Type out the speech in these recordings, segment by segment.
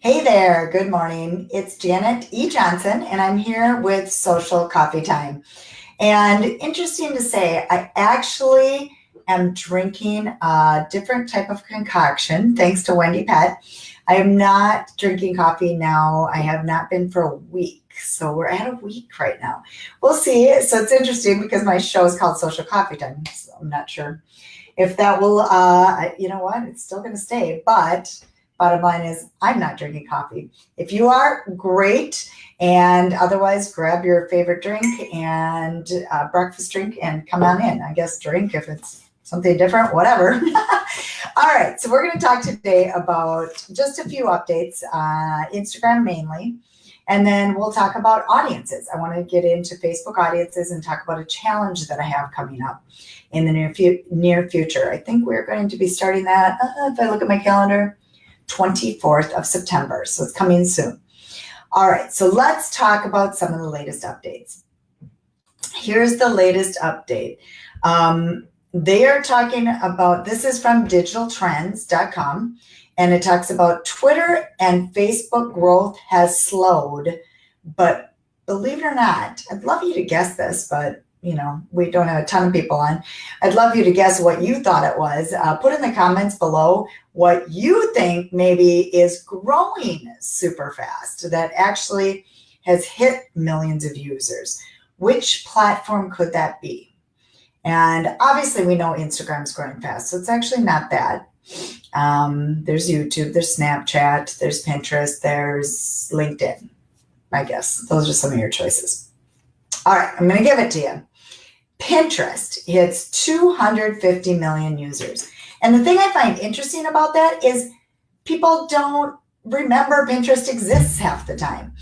Hey there, good morning. It's Janet E. Johnson, and I'm here with Social Coffee Time. And interesting to say, I actually am drinking a different type of concoction, thanks to Wendy Pett. I am not drinking coffee now. I have not been for a week. So we're at a week right now. We'll see. So it's interesting because my show is called Social Coffee Time. So I'm not sure if that will, you know what, it's still going to stay. But bottom line is I'm not drinking coffee. If you are, great. And otherwise, grab your favorite drink and breakfast drink and come on in. I guess drink if it's something different, whatever. All right, so we're going to talk today about just a few updates, Instagram mainly, and then we'll talk about audiences. I want to get into Facebook audiences and talk about a challenge that I have coming up in the near future. I think we're going to be starting that, if I look at my calendar, 24th of September, so it's coming soon. All right, so let's talk about some of the latest updates. Here's the latest update. They are talking about, this is from digitaltrends.com, and it talks about Twitter and Facebook growth has slowed, but believe it or not, I'd love you to guess this, but you know, we don't have a ton of people on. I'd love you to guess what you thought it was. Put in the comments below what you think maybe is growing super fast that actually has hit millions of users. Which platform could that be? And obviously we know Instagram's growing fast, so it's actually not that. There's YouTube, there's Snapchat, there's Pinterest, there's LinkedIn, I guess. Those are some of your choices. All right, I'm going to give it to you. Pinterest hits 250 million users. And the thing I find interesting about that is people don't remember Pinterest exists half the time.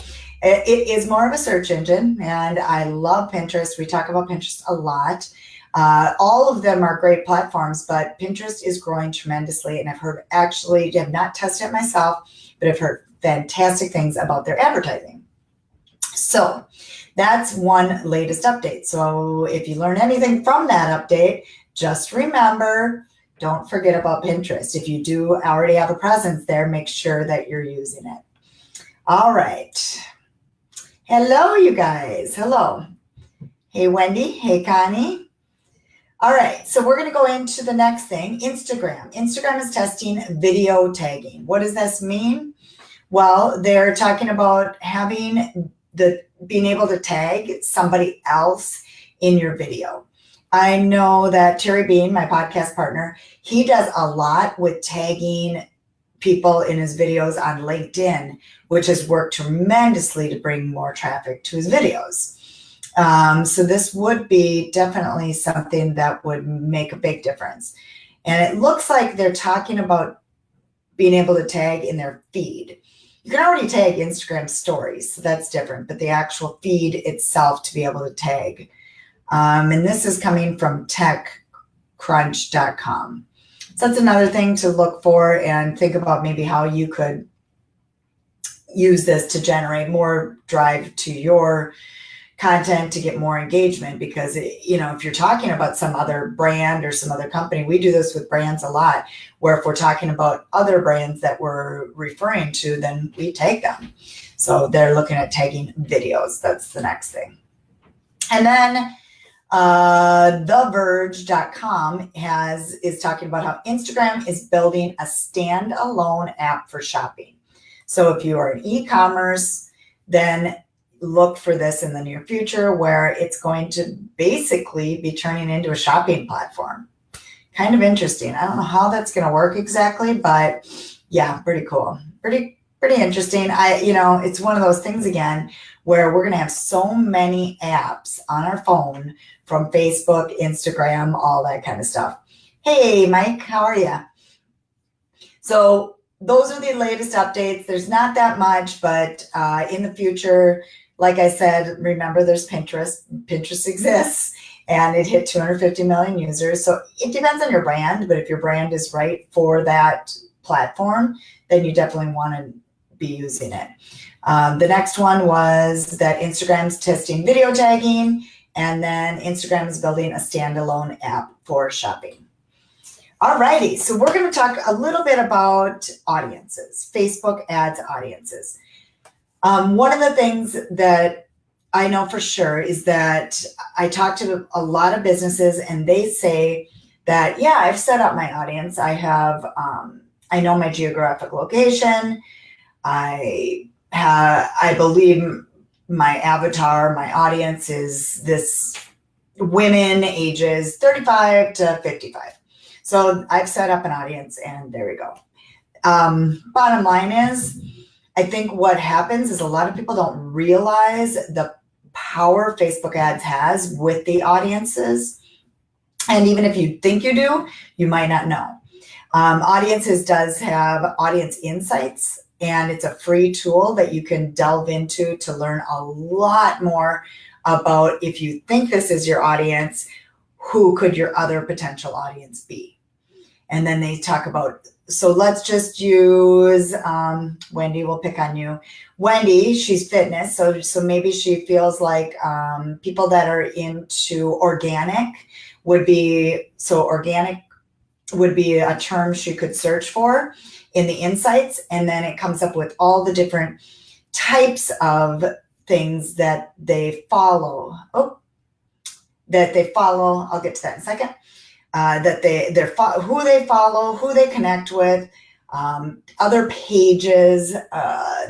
It is more of a search engine, and I love Pinterest. We talk about Pinterest a lot. All of them are great platforms, but Pinterest is growing tremendously. And I've heard, actually, I have not tested it myself, but I've heard fantastic things about their advertising. So that's one latest update. So if you learn anything from that update, just remember, don't forget about Pinterest. If you do already have a presence there, make sure that you're using it. All right. Hello, you guys. Hello. Hey, Wendy. Hey, Connie. All right, so we're going to go into the next thing, Instagram. Instagram is testing video tagging. What does this mean? Well, they're talking about being able to tag somebody else in your video. I know that Terry Bean, my podcast partner, he does a lot with tagging people in his videos on LinkedIn, which has worked tremendously to bring more traffic to his videos. So this would be definitely something that would make a big difference. And it looks like they're talking about being able to tag in their feed. You can already tag Instagram stories, so that's different, but the actual feed itself to be able to tag. And this is coming from techcrunch.com. So that's another thing to look for and think about maybe how you could use this to generate more drive to your content to get more engagement, because you know, if you're talking about some other brand or some other company, we do this with brands a lot, where if we're talking about other brands that we're referring to, then we tag them. So they're looking at tagging videos. That's the next thing. And then beverage.com is talking about how Instagram is building a standalone app for shopping. So if you are an e-commerce, then look for this in the near future, where it's going to basically be turning into a shopping platform. Kind of interesting. I don't know how that's going to work exactly, but yeah, pretty cool. Pretty interesting. It's one of those things again, where we're going to have so many apps on our phone, from Facebook, Instagram, all that kind of stuff. Hey, Mike, how are you? So those are the latest updates. There's not that much, but in the future, like I said, remember there's Pinterest. Pinterest exists, and it hit 250 million users. So it depends on your brand, but if your brand is right for that platform, then you definitely want to be using it. The next one was that Instagram's testing video tagging, and then Instagram is building a standalone app for shopping. Alrighty, so we're going to talk a little bit about audiences, Facebook ads audiences. One of the things that I know for sure is that I talk to a lot of businesses and they say that, yeah, I've set up my audience. I know my geographic location. I believe my avatar, my audience is this women ages 35 to 55. So I've set up an audience and there we go. Bottom line is, I think what happens is a lot of people don't realize the power Facebook ads has with the audiences. And even if you think you do, you might not know. Audiences does have audience insights, and it's a free tool that you can delve into to learn a lot more about if you think this is your audience, who could your other potential audience be? And then they talk about, so let's just use, Wendy, we'll pick on you. Wendy, she's fitness. So maybe she feels like people that are into organic would be, so organic would be a term she could search for in the insights. And then it comes up with all the different types of things that they follow. I'll get to that in a second. Who they follow, who they connect with, other pages.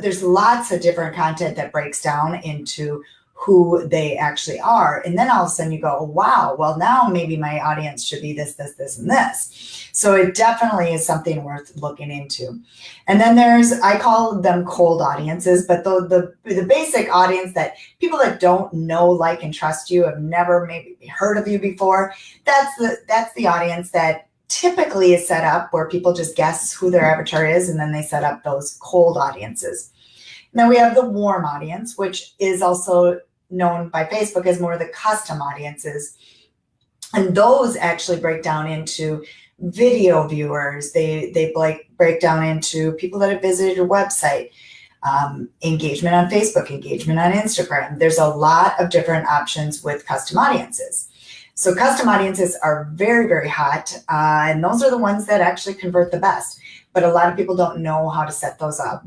There's lots of different content that breaks down into who they actually are. And then all of a sudden you go, wow, well now maybe my audience should be this, this, this, and this. So it definitely is something worth looking into. And then I call them cold audiences, but the basic audience that people that don't know, like, and trust you, have never maybe heard of you before, that's the audience that typically is set up where people just guess who their avatar is, and then they set up those cold audiences. And then we have the warm audience, which is also known by Facebook as more of the custom audiences. And those actually break down into video viewers. They break down into people that have visited your website, engagement on Facebook, engagement on Instagram. There's a lot of different options with custom audiences. So custom audiences are very, very hot. And those are the ones that actually convert the best. But a lot of people don't know how to set those up.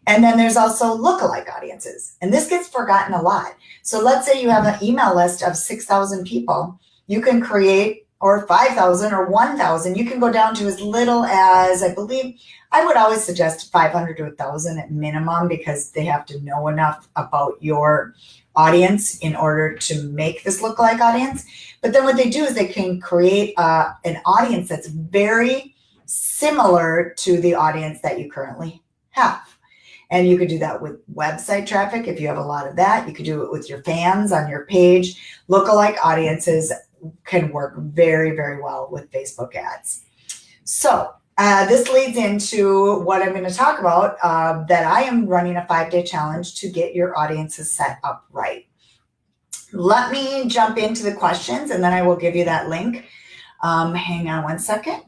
And then there's also lookalike audiences. And this gets forgotten a lot. So let's say you have an email list of 6,000 people. You can create, or 5,000 or 1,000. You can go down to as little as, I believe, I would always suggest 500 to 1,000 at minimum, because they have to know enough about your audience in order to make this lookalike audience. But then what they do is they can create an audience that's very similar to the audience that you currently have. And you could do that with website traffic if you have a lot of that. You could do it with your fans on your page. Lookalike audiences can work very, very well with Facebook ads. So this leads into what I'm going to talk about, that I am running a 5-day challenge to get your audiences set up right. Let me jump into the questions and then I will give you that link. Hang on one second.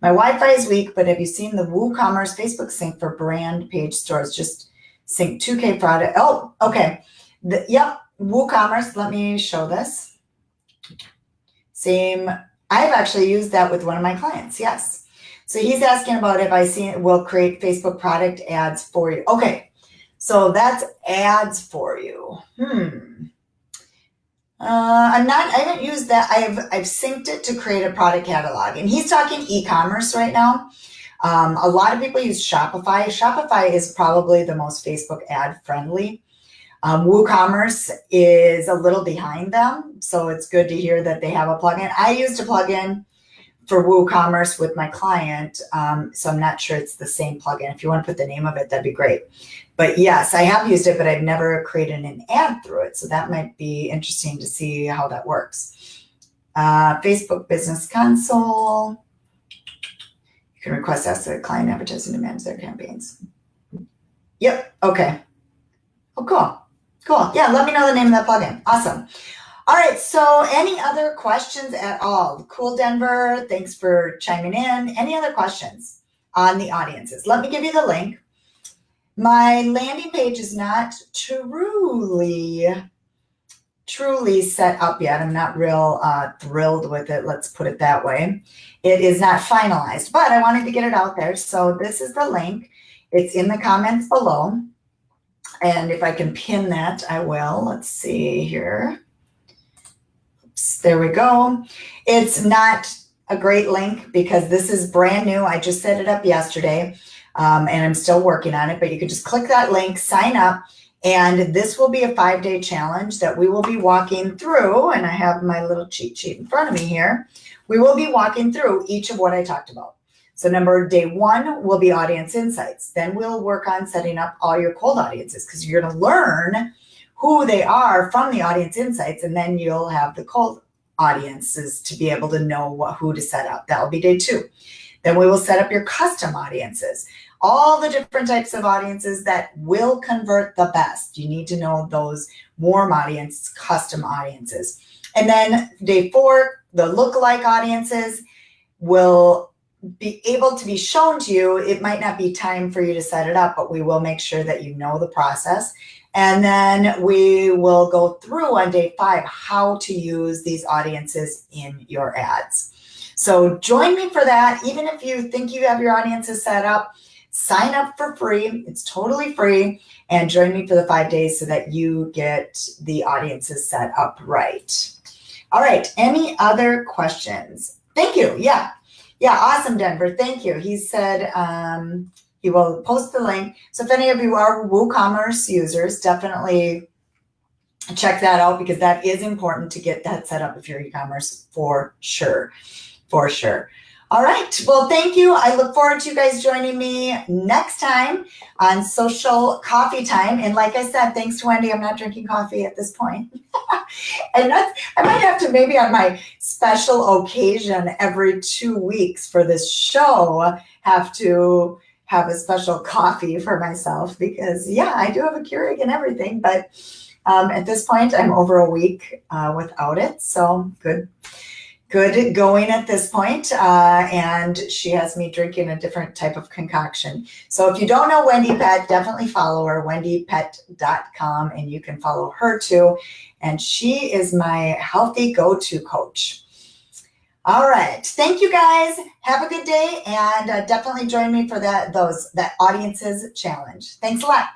My Wi-Fi is weak, but have you seen the WooCommerce Facebook sync for brand page stores? Just sync 2K product. Oh, okay. Yep, WooCommerce. Let me show this. Same. I've actually used that with one of my clients. Yes. So he's asking about if I will create Facebook product ads for you. Okay. So that's ads for you. I haven't used that. I've synced it to create a product catalog, and he's talking e-commerce right now. A lot of people use Shopify. Shopify is probably the most Facebook ad friendly. WooCommerce is a little behind them, so it's good to hear that they have a plugin. I used a plugin for WooCommerce with my client, so I'm not sure it's the same plugin. If you want to put the name of it, that'd be great. But yes, I have used it, but I've never created an ad through it. So that might be interesting to see how that works. Facebook Business Console. You can request ask the client advertising to manage their campaigns. Yep. Okay. Oh, cool. Cool. Yeah, let me know the name of that plugin. Awesome. All right. So any other questions at all? Cool, Denver. Thanks for chiming in. Any other questions on the audiences? Let me give you the link. My landing page is not truly set up yet. I'm not real thrilled with it. Let's put it that way. It is not finalized, but I wanted to get it out there. So this is the link. It's in the comments below. And if I can pin that, I will. Let's see here. Oops, there we go. It's not a great link because this is brand new. I just set it up yesterday, and I'm still working on it, but you can just click that link, sign up, and this will be a 5-day challenge that we will be walking through, and I have my little cheat sheet in front of me here. We will be walking through each of what I talked about. So day 1 will be audience insights. Then we'll work on setting up all your cold audiences because you're going to learn who they are from the audience insights, and then you'll have the cold audiences to be able to know who to set up. That will be day 2. Then we will set up your custom audiences, all the different types of audiences that will convert the best. You need to know those warm audiences, custom audiences. And then day 4, the lookalike audiences will be able to be shown to you. It might not be time for you to set it up, but we will make sure that you know the process. And then we will go through on day 5 how to use these audiences in your ads. So join me for that. Even if you think you have your audiences set up, sign up for free. It's totally free. And join me for the 5 days so that you get the audiences set up right. All right. Any other questions? Thank you. Yeah, awesome, Denver. Thank you. He said he will post the link. So if any of you are WooCommerce users, definitely check that out because that is important to get that set up if you're e-commerce for sure. For sure. All right. Well, thank you. I look forward to you guys joining me next time on Social Coffee Time. And like I said, thanks to Wendy, I'm not drinking coffee at this point. And I might have to maybe on my special occasion every 2 weeks for this show have to have a special coffee for myself because I do have a Keurig and everything, but at this point I'm over a week without it. So good going at this point. And she has me drinking a different type of concoction. So if you don't know Wendy Pet, definitely follow her, wendypet.com, and you can follow her too. And she is my healthy go-to coach. All right. Thank you guys. Have a good day and definitely join me for that audiences challenge. Thanks a lot.